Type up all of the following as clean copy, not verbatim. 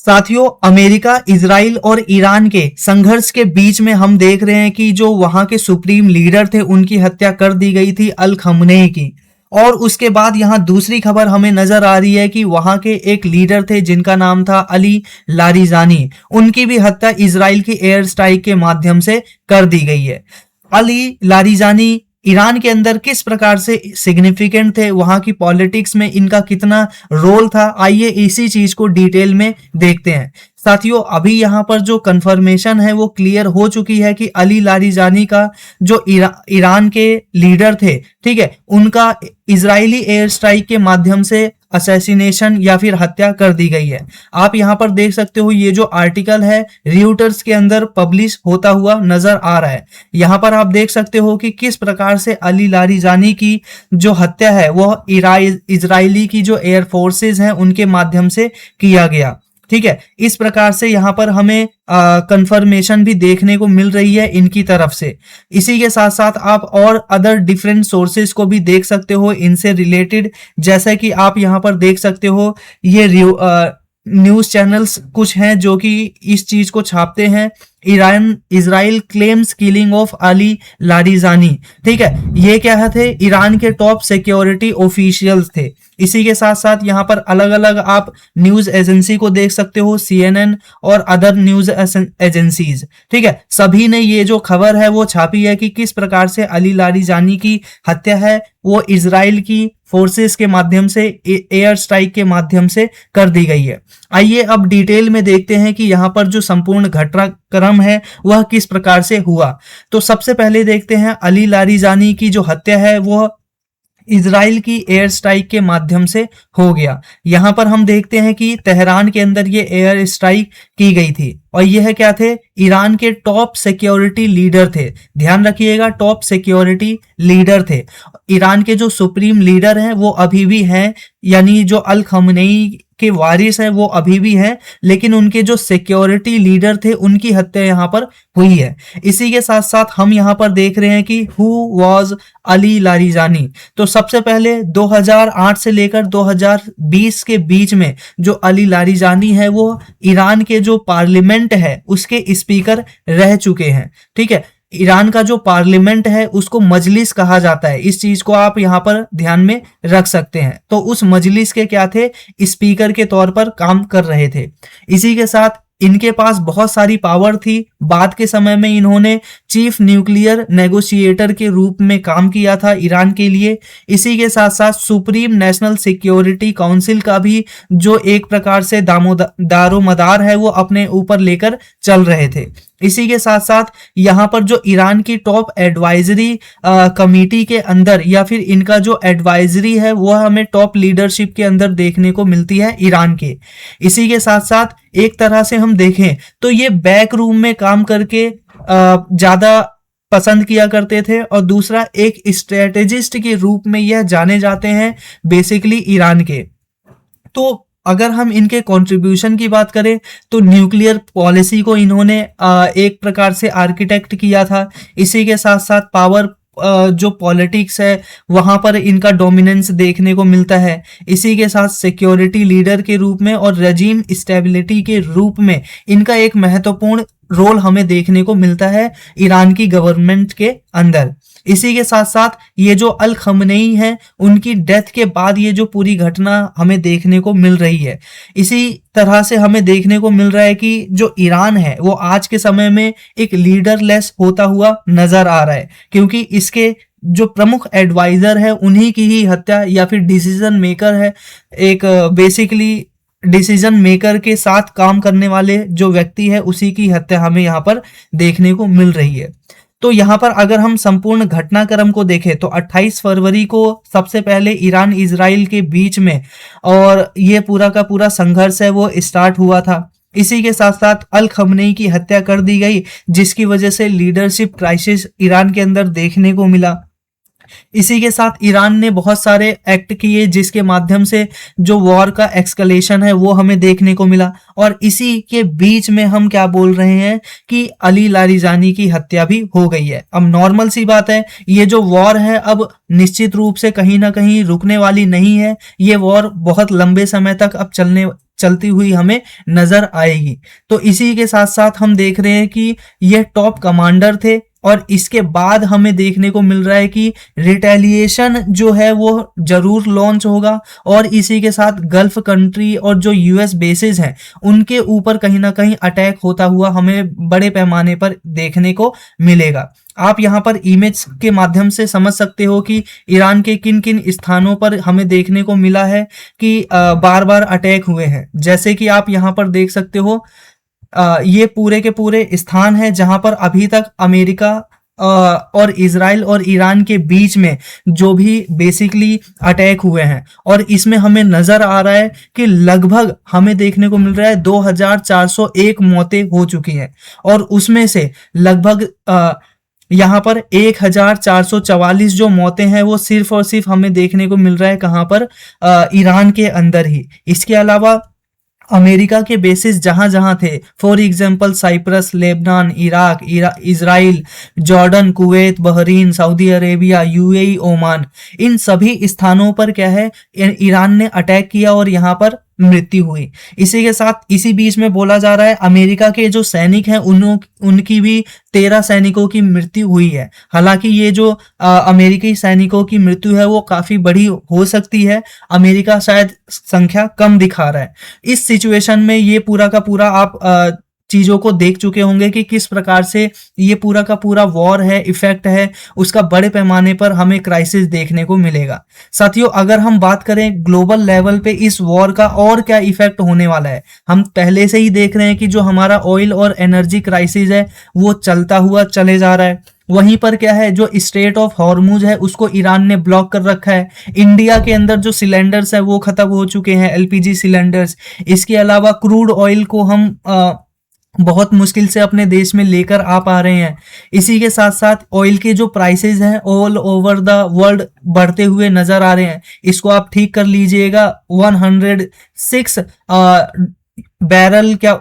साथियों, America, Israel और Iran के संघर्ष के बीच में हम देख रहे हैं कि जो वहां के सुप्रीम लीडर थे उनकी हत्या कर दी गई थी अल खमनेई की। और उसके बाद यहाँ दूसरी खबर हमें नजर आ रही है कि वहां के एक लीडर थे जिनका नाम था अली लारिजानी, उनकी भी हत्या इजराइल की एयर स्ट्राइक के माध्यम से कर दी गई है। अली लारिजानी ईरान के अंदर किस प्रकार से सिग्निफिकेंट थे, वहां की पॉलिटिक्स में इनका कितना रोल था, आइए इसी चीज को डिटेल में देखते हैं। साथियों, अभी यहाँ पर जो कंफर्मेशन है वो क्लियर हो चुकी है कि अली लारिजानी का जो ईरान के लीडर थे, ठीक है, उनका इजरायली एयर स्ट्राइक के माध्यम से असैसिनेशन या फिर हत्या कर दी गई है। आप यहाँ पर देख सकते हो, ये जो आर्टिकल है रियूटर्स के अंदर पब्लिश होता हुआ नजर आ रहा है। यहाँ पर आप देख सकते हो कि किस प्रकार से अली लारिजानी की जो हत्या है वह इजरायली की जो एयर फोर्सेस हैं उनके माध्यम से किया गया। ठीक है, इस प्रकार से यहाँ पर हमें कंफर्मेशन भी देखने को मिल रही है इनकी तरफ से। इसी के साथ साथ आप और अदर डिफरेंट सोर्सेज को भी देख सकते हो इनसे रिलेटेड, जैसा कि आप यहाँ पर देख सकते हो ये न्यूज चैनल्स कुछ हैं जो कि इस चीज को छापते हैं। Israel claims killing of Ali Larijani, ठीक है, ये क्या थे, ईरान के टॉप सिक्योरिटी ऑफिशियल्स थे। इसी के साथ साथ यहाँ पर अलग अलग आप न्यूज एजेंसी को देख सकते हो, CNN और अदर न्यूज एजेंसीज, ठीक है, सभी ने ये जो खबर है वो छापी है कि किस प्रकार से अली लारिजानी की हत्या है वो इजराइल की फोर्सेस के माध्यम से, एयर स्ट्राइक के माध्यम से कर दी गई है। आइए अब डिटेल में देखते हैं कि यहाँ पर जो संपूर्ण घटनाक्रम है वह किस प्रकार से हुआ। तो सबसे पहले देखते हैं अली लारिजानी की जो हत्या है वह इजराइल की एयर स्ट्राइक के माध्यम से हो गया। यहां पर हम देखते हैं कि तेहरान के अंदर ये एयर स्ट्राइक की गई थी और यह क्या थे, ईरान के टॉप सिक्योरिटी लीडर थे। ध्यान रखिएगा, टॉप सिक्योरिटी लीडर थे। ईरान के जो सुप्रीम लीडर हैं वो अभी भी हैं, यानी जो अल खमनेई के वारिस है वो अभी भी हैं, लेकिन उनके जो सिक्योरिटी लीडर थे उनकी हत्या यहाँ पर हुई है। इसी के साथ साथ हम यहाँ पर देख रहे हैं कि हु वाज अली लारिजानी। तो सबसे पहले 2008 से लेकर 2020 के बीच में जो अली लारिजानी है वो ईरान के जो पार्लियामेंट है उसके स्पीकर रह चुके हैं। ठीक है, ईरान का जो पार्लियामेंट है उसको मजलिस कहा जाता है, इस चीज को आप यहाँ पर ध्यान में रख सकते हैं। तो उस मजलिस के क्या थे, स्पीकर के तौर पर काम कर रहे थे। इसी के साथ इनके पास बहुत सारी पावर थी। बाद के समय में इन्होंने चीफ न्यूक्लियर नेगोशिएटर के रूप में काम किया था ईरान के लिए। इसी के साथ साथ सुप्रीम नेशनल सिक्योरिटी काउंसिल का भी जो एक प्रकार से दारोमदार है वो अपने ऊपर लेकर चल रहे थे। इसी के साथ साथ यहाँ पर जो ईरान की टॉप एडवाइजरी कमेटी के अंदर या फिर इनका जो एडवाइजरी है वो हमें टॉप लीडरशिप के अंदर देखने को मिलती है ईरान के। इसी के साथ साथ एक तरह से हम देखें तो ये बैक रूम में काम करके ज्यादा पसंद किया करते थे और दूसरा एक स्ट्रेटेजिस्ट के रूप में यह जाने जाते हैं बेसिकली ईरान के। तो अगर हम इनके कंट्रीब्यूशन की बात करें तो न्यूक्लियर पॉलिसी को इन्होंने एक प्रकार से आर्किटेक्ट किया था। इसी के साथ साथ पावर जो पॉलिटिक्स है वहां पर इनका डोमिनेंस देखने को मिलता है। इसी के साथ सिक्योरिटी लीडर के रूप में और रेजिम स्टेबिलिटी के रूप में इनका एक महत्वपूर्ण रोल हमें देखने को मिलता है ईरान की गवर्नमेंट के अंदर। इसी के साथ साथ ये जो अल खमनेई है उनकी डेथ के बाद ये जो पूरी घटना हमें देखने को मिल रही है, इसी तरह से हमें देखने को मिल रहा है कि जो ईरान है वो आज के समय में एक लीडरलेस होता हुआ नजर आ रहा है, क्योंकि इसके जो प्रमुख एडवाइजर है उन्हीं की ही हत्या या फिर डिसीजन मेकर है, एक बेसिकली डिसीजन मेकर के साथ काम करने वाले जो व्यक्ति है उसी की हत्या हमें यहाँ पर देखने को मिल रही है। तो यहाँ पर अगर हम संपूर्ण घटनाक्रम को देखें तो 28 फरवरी को सबसे पहले ईरान इजराइल के बीच में और ये पूरा का पूरा संघर्ष है वो स्टार्ट हुआ था। इसी के साथ साथ अल खमनेई की हत्या कर दी गई जिसकी वजह से लीडरशिप क्राइसिस ईरान के अंदर देखने को मिला। इसी के साथ ईरान ने बहुत सारे एक्ट किए जिसके माध्यम से जो वॉर का एक्सकलेशन है वो हमें देखने को मिला। और इसी के बीच में हम क्या बोल रहे हैं कि अली लारिजानी की हत्या भी हो गई है। अब नॉर्मल सी बात है, ये जो वॉर है अब निश्चित रूप से कहीं ना कहीं रुकने वाली नहीं है। ये वॉर बहुत लंबे समय तक अब चलती हुई हमें नजर आएगी। तो इसी के साथ साथ हम देख रहे हैं कि ये टॉप कमांडर थे और इसके बाद हमें देखने को मिल रहा है कि रिटेलिएशन जो है वो जरूर लॉन्च होगा और इसी के साथ गल्फ कंट्री और जो यूएस बेसिस हैं उनके ऊपर कहीं ना कहीं अटैक होता हुआ हमें बड़े पैमाने पर देखने को मिलेगा। आप यहाँ पर इमेज के माध्यम से समझ सकते हो कि ईरान के किन किन स्थानों पर हमें देखने को मिला है कि बार बार अटैक हुए हैं। जैसे कि आप यहाँ पर देख सकते हो ये पूरे के पूरे स्थान है जहां पर अभी तक अमेरिका और इजराइल और ईरान के बीच में जो भी बेसिकली अटैक हुए हैं और इसमें हमें नजर आ रहा है कि लगभग हमें देखने को मिल रहा है 2401 मौतें हो चुकी हैं और उसमें से लगभग यहाँ पर 1444 जो मौतें हैं वो सिर्फ और सिर्फ हमें देखने को मिल रहा है कहाँ पर ईरान के अंदर ही। इसके अलावा अमेरिका के बेसिस जहां जहां थे, for example Cyprus, Lebanon, Iraq, Israel, Jordan, Kuwait, Bahrain, Saudi Arabia, UAE, Oman, इन सभी स्थानों पर क्या है ईरान ने अटैक किया और यहाँ पर मृत्यु हुई। इसी के साथ इसी बीच में बोला जा रहा है अमेरिका के जो सैनिक हैं उनकी भी 13 सैनिकों की मृत्यु हुई है। हालांकि ये जो अमेरिकी सैनिकों की मृत्यु है वो काफी बड़ी हो सकती है, अमेरिका शायद संख्या कम दिखा रहा है। इस सिचुएशन में ये पूरा का पूरा आप चीजों को देख चुके होंगे कि किस प्रकार से ये पूरा का पूरा वॉर है, इफेक्ट है, उसका बड़े पैमाने पर हमें क्राइसिस देखने को मिलेगा। साथियों, अगर हम बात करें ग्लोबल लेवल पे इस वॉर का और क्या इफेक्ट होने वाला है, हम पहले से ही देख रहे हैं कि जो हमारा ऑयल और एनर्जी क्राइसिस है वो चलता हुआ चले जा रहा है। वहीं पर क्या है जो स्ट्रेट ऑफ हॉर्मुज है उसको ईरान ने ब्लॉक कर रखा है। इंडिया के अंदर जो सिलेंडर्स है वो खत्म हो चुके हैं, एलपीजी सिलेंडर्स। इसके अलावा क्रूड ऑयल को हम बहुत मुश्किल से अपने देश में लेकर आ पा रहे हैं। इसी के साथ साथ ऑयल के जो प्राइसेस हैं ऑल ओवर द वर्ल्ड बढ़ते हुए नजर आ रहे हैं। इसको आप ठीक कर लीजिएगा, 106 बैरल क्या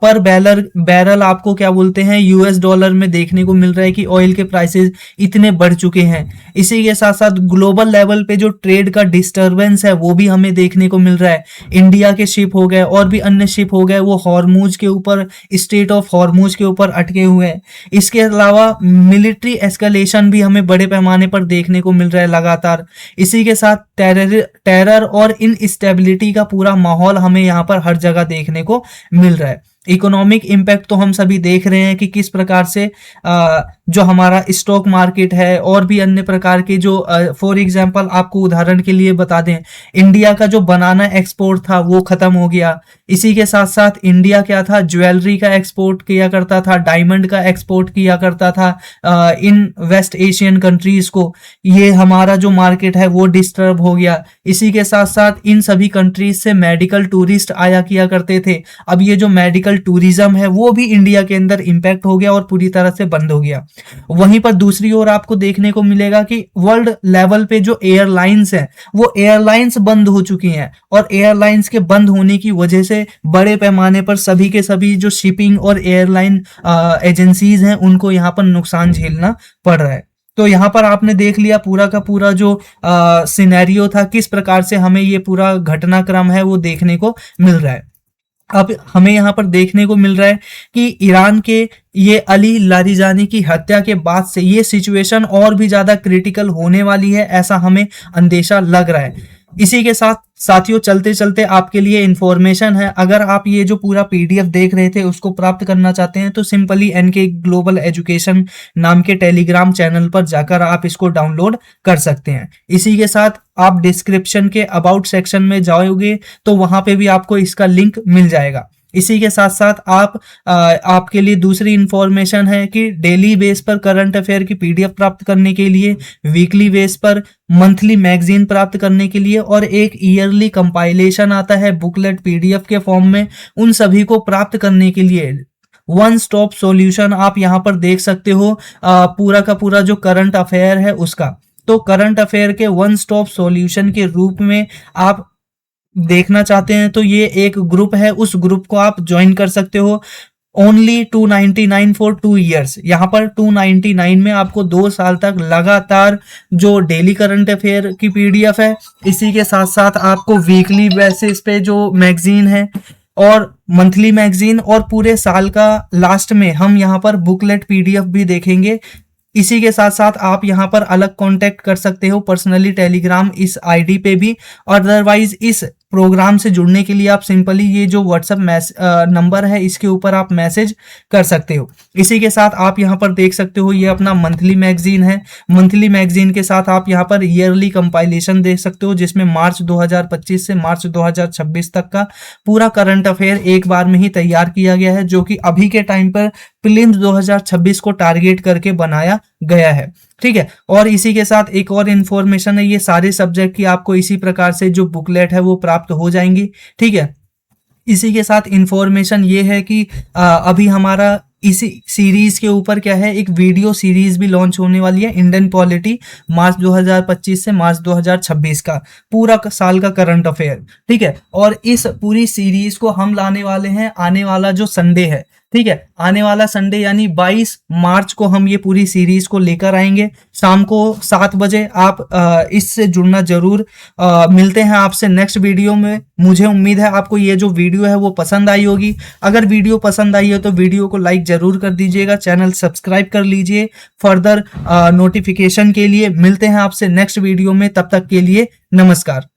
पर बैरल आपको क्या बोलते हैं यूएस डॉलर में देखने को मिल रहा है कि ऑयल के प्राइसेस इतने बढ़ चुके हैं। इसी के साथ साथ ग्लोबल लेवल पे जो ट्रेड का डिस्टरबेंस है वो भी हमें देखने को मिल रहा है। इंडिया के शिप हो गए और भी अन्य शिप हो गए वो हॉर्मुज के ऊपर, स्ट्रेट ऑफ हॉर्मुज के ऊपर अटके हुए हैं। इसके अलावा मिलिट्री एस्केलेशन भी हमें बड़े पैमाने पर देखने को मिल रहा है लगातार। इसी के साथ टेरर और इनस्टेबिलिटी का पूरा माहौल हमें यहाँ पर हर जगह देखने को मिल रहा है। इकोनॉमिक इंपैक्ट तो हम सभी देख रहे हैं कि किस प्रकार से जो हमारा स्टॉक मार्केट है और भी अन्य प्रकार के जो फॉर एग्जांपल आपको उदाहरण के लिए बता दें, इंडिया का जो बनाना एक्सपोर्ट था वो खत्म हो गया। इसी के साथ साथ इंडिया क्या था, ज्वेलरी का एक्सपोर्ट किया करता था, डायमंड का एक्सपोर्ट किया करता था इन वेस्ट एशियन कंट्रीज को। ये हमारा जो मार्केट है वो डिस्टर्ब हो गया। इसी के साथ साथ इन सभी कंट्रीज से मेडिकल टूरिस्ट आया किया करते थे। अब ये जो मेडिकल टूरिज्म है वो भी इंडिया के अंदर इंपैक्ट हो गया और पूरी तरह से बंद हो गया। वहीं पर दूसरी ओर आपको देखने को मिलेगा कि वर्ल्ड लेवल पे जो एयरलाइंस हैं वो एयरलाइंस बंद हो चुकी हैं और एयरलाइंस के बंद होने की वजह से बड़े पैमाने पर सभी के सभी जो शिपिंग और एयरलाइन एजेंसीज हैं उनको यहाँ पर नुकसान झेलना पड़ रहा है। तो यहाँ पर आपने देख लिया पूरा का पूरा जो सिनेरियो था, किस प्रकार से हमें ये पूरा घटनाक्रम है वो देखने को मिल रहा है। अब हमें यहाँ पर देखने को मिल रहा है कि ईरान के ये अली लारिजानी की हत्या के बाद से ये सिचुएशन और भी ज्यादा क्रिटिकल होने वाली है, ऐसा हमें अंदेशा लग रहा है। इसी के साथ साथियों चलते चलते आपके लिए इंफॉर्मेशन है, अगर आप ये जो पूरा पीडीएफ देख रहे थे उसको प्राप्त करना चाहते हैं तो सिंपली एनके ग्लोबल एजुकेशन नाम के टेलीग्राम चैनल पर जाकर आप इसको डाउनलोड कर सकते हैं। इसी के साथ आप डिस्क्रिप्शन के अबाउट सेक्शन में जाओगे तो वहां पे भी आपको इसका लिंक मिल जाएगा। इसी के साथ साथ आपके लिए दूसरी इंफॉर्मेशन है कि डेली बेस पर करंट अफेयर की पीडीएफ प्राप्त करने के लिए, वीकली बेस पर मंथली मैगजीन प्राप्त करने के लिए और एक ईयरली कंपाइलेशन आता है बुकलेट पीडीएफ के फॉर्म में, उन सभी को प्राप्त करने के लिए वन स्टॉप सॉल्यूशन आप यहाँ पर देख सकते हो पूरा का पूरा जो करंट अफेयर है उसका। तो करंट अफेयर के वन स्टॉप सॉल्यूशन के रूप में आप देखना चाहते हैं तो ये एक ग्रुप है, उस ग्रुप को आप ज्वाइन कर सकते हो ओनली 299 फॉर 2 ईयर्स। यहाँ पर 299 में आपको 2 साल तक लगातार जो डेली करंट अफेयर की पीडीएफ है, इसी के साथ साथ आपको वीकली बेसिस पे जो मैगजीन है और मंथली मैगजीन, और पूरे साल का लास्ट में हम यहाँ पर बुकलेट पीडीएफ भी देखेंगे। इसी के साथ साथ आप यहाँ पर अलग कांटेक्ट कर सकते हो पर्सनली टेलीग्राम इस आईडी पे भी। अदरवाइज इस प्रोग्राम से जुड़ने के लिए आप सिंपली ये जो व्हाट्सएप नंबर है इसके ऊपर आप मैसेज कर सकते हो। इसी के साथ आप यहाँ पर देख सकते हो ये अपना मंथली मैगजीन है। मंथली मैगजीन के साथ आप यहाँ पर ईयरली कंपाइलेशन देख सकते हो, जिसमें मार्च 2025 से मार्च 2026 तक का पूरा करंट अफेयर एक बार में ही तैयार किया गया है, जो कि अभी के टाइम पर प्रीलिम्स 2026 को टारगेट करके बनाया गया है। ठीक है, और इसी के साथ एक और इन्फॉर्मेशन है, ये सारे सब्जेक्ट की आपको इसी प्रकार से जो बुकलेट है वो प्राप्त हो जाएंगी। ठीक है, इसी के साथ इंफॉर्मेशन ये है कि अभी हमारा इसी सीरीज के ऊपर क्या है, एक वीडियो सीरीज भी लॉन्च होने वाली है, इंडियन पॉलिटी मार्च 2025 से मार्च 2026 का पूरा साल का करंट अफेयर। ठीक है, और इस पूरी सीरीज को हम लाने वाले हैं आने वाला जो संडे है। ठीक है, आने वाला संडे यानी 22 मार्च को हम ये पूरी सीरीज को लेकर आएंगे शाम को 7 बजे। आप इससे जुड़ना जरूर। मिलते हैं आपसे नेक्स्ट वीडियो में। मुझे उम्मीद है आपको ये जो वीडियो है वो पसंद आई होगी। अगर वीडियो पसंद आई है तो वीडियो को लाइक जरूर कर दीजिएगा, चैनल सब्सक्राइब कर लीजिए फर्दर नोटिफिकेशन के लिए। मिलते हैं आपसे नेक्स्ट वीडियो में, तब तक के लिए नमस्कार।